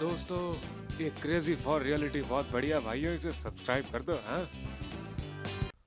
दोस्तों, ये crazy for reality बहुत बढ़िया भाइयों, इसे सब्सक्राइब कर दो। हाँ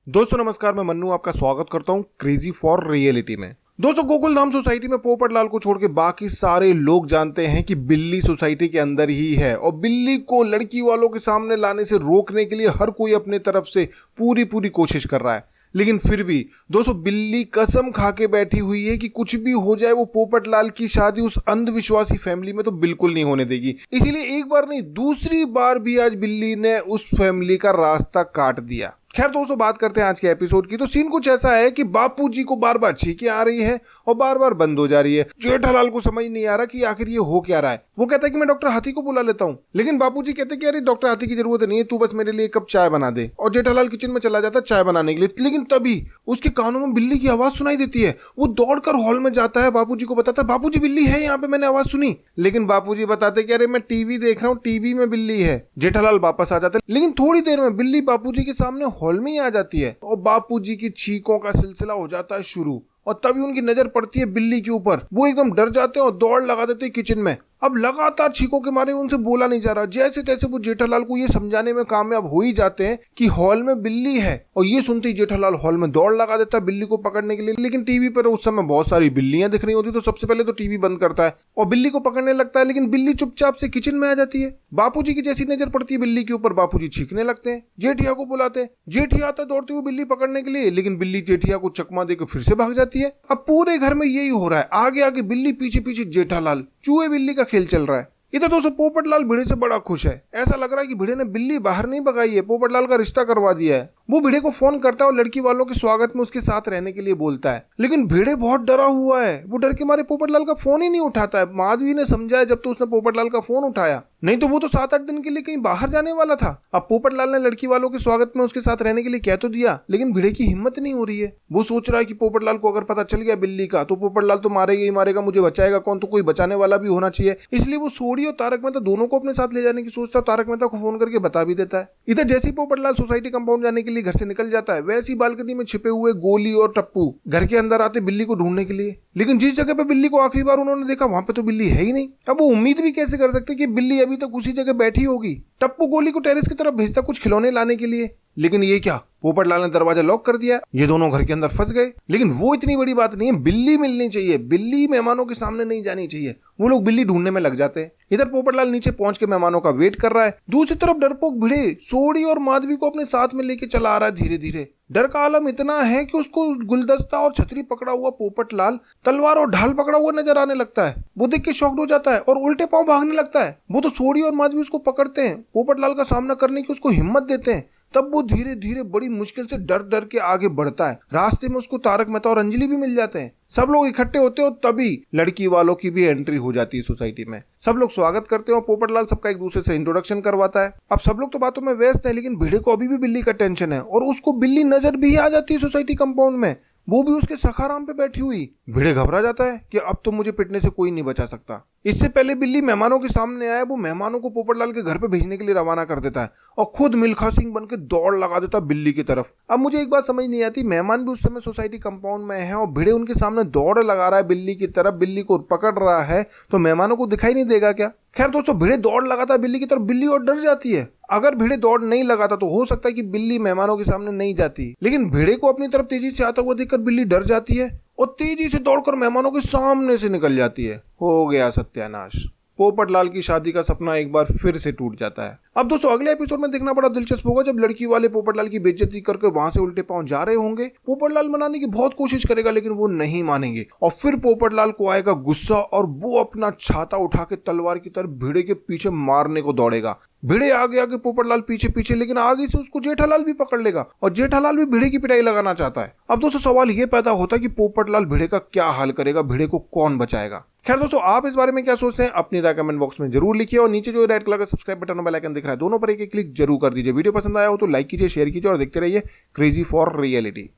दोस्तों नमस्कार, मैं मन्नू आपका स्वागत करता हूं क्रेजी फॉर रियलिटी में। दोस्तों, गोकुलधाम सोसाइटी में पोपटलाल को छोड़ के बाकी सारे लोग जानते हैं कि बिल्ली सोसाइटी के अंदर ही है और बिल्ली को लड़की वालों के सामने लाने से रोकने के लिए हर कोई अपने तरफ से पूरी कोशिश कर रहा है। लेकिन फिर भी दोस्तों, बिल्ली कसम खा के बैठी हुई है कि कुछ भी हो जाए वो पोपटलाल की शादी उस अंधविश्वासी फैमिली में तो बिल्कुल नहीं होने देगी। इसीलिए एक बार नहीं, दूसरी बार भी आज बिल्ली ने उस फैमिली का रास्ता काट दिया। खैर दोस्तों, बात करते हैं आज के एपिसोड की। तो सीन कुछ ऐसा है कि बापू जी को बार बार छींकें आ रही है और बार बार बंद हो जा रही है। जेठालाल को समझ नहीं आ रहा कि आखिर ये हो क्या रहा है। वो कहता है कि मैं डॉक्टर हाथी को बुला लेता हूँ, लेकिन बापू जी कहते हैं कि अरे डॉक्टर हाथी की जरूरत नहीं है, तू बस मेरे लिए एक कप चाय बना दे। और जेठालाल किचन में चला जाता है चाय बनाने के लिए, लेकिन तभी उसके कानों में बिल्ली की आवाज सुनाई देती है। वो दौड़कर हॉल में जाता है, बापू जी को बताता है बापू जी बिल्ली है यहाँ पे, मैंने आवाज सुनी। लेकिन बापू जी बताते कि अरे मैं टीवी देख रहा हूँ, टीवी में बिल्ली है। जेठालाल वापस आ जाता है, लेकिन थोड़ी देर में बिल्ली बापू जी के सामने हॉल में ही आ जाती है और बापूजी की छींकों का सिलसिला हो जाता है शुरू। और तभी उनकी नजर पड़ती है बिल्ली के ऊपर। वो एकदम डर जाते हैं और दौड़ लगा देते हैं किचन में। अब लगातार छींकों के मारे उनसे बोला नहीं जा रहा। जैसे तैसे वो जेठालाल को ये समझाने में कामयाब हो ही जाते हैं कि हॉल में बिल्ली है। और ये सुनते ही जेठालाल हॉल में दौड़ लगा देता है बिल्ली को पकड़ने के लिए। लेकिन टीवी पर उस समय बहुत सारी बिल्लियां दिख रही होती, तो सबसे पहले तो टीवी बंद करता है और बिल्ली को पकड़ने लगता है। लेकिन बिल्ली चुपचाप से किचन में आ जाती है। बापूजी की जैसी नजर पड़ती है बिल्ली के ऊपर, बापूजी छींकने लगते हैं। जेठिया को बुलाते हैं, जेठिया आता दौड़ते हुए बिल्ली पकड़ने के लिए, लेकिन बिल्ली जेठिया को चकमा देकर फिर से भाग जाती है। अब पूरे घर में यही हो रहा है, आगे आगे बिल्ली, पीछे पीछे जेठालाल। चूहे बिल्ली का खेल चल रहा है। इधर दोस्तों पोपटलाल भिड़े से बड़ा खुश है। ऐसा लग रहा है कि भिड़े ने बिल्ली बाहर नहीं भगाई है, पोपटलाल का रिश्ता करवा दिया है। वो भिड़े को फोन करता है और लड़की वालों के स्वागत में उसके साथ रहने के लिए बोलता है। लेकिन भिड़े बहुत डरा हुआ है, वो डर के मारे पोपटलाल का फोन ही नहीं उठाता है। माधवी ने समझाया जब तो उसने पोपटलाल का फोन उठाया, नहीं तो वो तो 7-8 दिन के लिए कहीं बाहर जाने वाला था। अब पोपटलाल ने लड़की वालों के स्वागत में उसके साथ रहने के लिए कह तो दिया, लेकिन भिड़े की हिम्मत नहीं हो रही है। वो सोच रहा है कि पोपटलाल को अगर पता चल गया बिल्ली का तो पोपटलाल तो मारेगा ही मारेगा, मुझे बचाएगा कौन, तो कोई बचाने वाला भी होना चाहिए। इसलिए वो सोडी और तारक मेहता दोनों को अपने साथ ले जाने की सोचता, तारक मेहता को फोन करके बता भी देता है। इधर जैसे ही पोपटलाल सोसाइटी कंपाउंड जाने के लिए घर से निकल जाता है, वैसी बालकनी में छिपे हुए गोली और टप्पू घर के अंदर आते बिल्ली को ढूंढने के लिए। लेकिन जिस जगह पे बिल्ली को आखिरी बार उन्होंने देखा वहां पे तो बिल्ली है ही नहीं। अब वो उम्मीद भी कैसे कर सकते कि बिल्ली अभी तक उसी जगह बैठी होगी। टप्पू गोली को टेरेस की तरफ भेजता कुछ खिलौने लाने के लिए, लेकिन ये क्या, पोपटलाल ने दरवाजा लॉक कर दिया। ये दोनों घर के अंदर फंस गए। लेकिन वो इतनी बड़ी बात नहीं है, बिल्ली मिलनी चाहिए, बिल्ली मेहमानों के सामने नहीं जानी चाहिए। वो लोग बिल्ली ढूंढने में लग जाते हैं। इधर पोपटलाल नीचे पहुंच के मेहमानों का वेट कर रहा है। दूसरी तरफ डरपोक भिड़े सोडी और माधवी को अपने साथ में लेके चला आ रहा है धीरे धीरे। डर का आलम इतना है कि उसको गुलदस्ता और छतरी पकड़ा हुआ पोपटलाल तलवार और ढाल पकड़ा हुआ नजर आने लगता है। वो देख के शॉक्ड हो जाता है और उल्टे पांव भागने लगता है। वो तो सोडी और माधवी उसको पकड़ते हैं, पोपटलाल का सामना करने की उसको हिम्मत देते हैं। तब वो धीरे धीरे बड़ी मुश्किल से डर डर के आगे बढ़ता है। रास्ते में उसको तारक मेहता और अंजलि भी मिल जाते हैं। सब लोग इकट्ठे होते हैं और तभी लड़की वालों की भी एंट्री हो जाती है सोसाइटी में। सब लोग स्वागत करते हैं और पोपटलाल सबका एक दूसरे से इंट्रोडक्शन करवाता है। अब सब लोग तो बातों में व्यस्त हैं, लेकिन भिड़े को अभी भी बिल्ली का टेंशन है और उसको बिल्ली नजर भी आ जाती है सोसाइटी कंपाउंड में, वो भी उसके सखाराम पे बैठी हुई। भिड़े घबरा जाता है कि अब तो मुझे पिटने से कोई नहीं बचा सकता। इससे पहले बिल्ली मेहमानों के सामने आए, वो मेहमानों को पोपटलाल के घर पे भेजने के लिए रवाना कर देता है और खुद मिल्खा सिंह बन के दौड़ लगा देता है बिल्ली की तरफ। अब मुझे एक बात समझ नहीं आती, मेहमान भी उस समय सोसाइटी कंपाउंड में है और भिड़े उनके सामने दौड़ लगा रहा है बिल्ली की तरफ, बिल्ली को पकड़ रहा है, तो मेहमानों को दिखाई नहीं देगा क्या? खैर दोस्तों, भिड़े दौड़ लगाता है बिल्ली की तरफ, बिल्ली और डर जाती है। अगर भिड़े दौड़ नहीं लगाता तो हो सकता है कि बिल्ली मेहमानों के सामने नहीं जाती, लेकिन भिड़े को अपनी तरफ तेजी से आता हुआ देखकर बिल्ली डर जाती है और तेजी से दौड़कर मेहमानों के सामने से निकल जाती है। हो गया सत्यानाश। पोपटलाल की शादी का सपना एक बार फिर से टूट जाता है। अब दोस्तों अगले एपिसोड में देखना बड़ा दिलचस्प होगा, जब लड़की वाले पोपटलाल की बेइज्जती करके वहां से उल्टे पांव जा रहे होंगे। पोपटलाल मनाने की बहुत कोशिश करेगा, लेकिन वो नहीं मानेंगे और फिर पोपटलाल को आएगा गुस्सा और वो अपना छाता उठा के तलवार की तरफ भिड़े के पीछे मारने को दौड़ेगा। भिड़े आगे आगे, पोपटलाल पीछे पीछे, लेकिन आगे से उसको जेठालाल भी पकड़ लेगा और जेठालाल भी भिड़े की पिटाई लगाना चाहता है। अब दोस्तों सवाल ये पैदा होता है कि पोपटलाल भिड़े का क्या हाल करेगा, भिड़े को कौन बचाएगा? खैर दोस्तों, आप इस बारे में क्या सोचते हैं अपनी राय कमेंट बॉक्स में जरूर लिखिए और नीचे जो रेड कलर का सब्सक्राइब बटन और बेल आइकन दिख रहा है, दोनों पर एक क्लिक जरूर कर दीजिए। वीडियो पसंद आया हो तो लाइक कीजिए, शेयर कीजिए और देखते रहिए क्रेजी फॉर रियलिटी।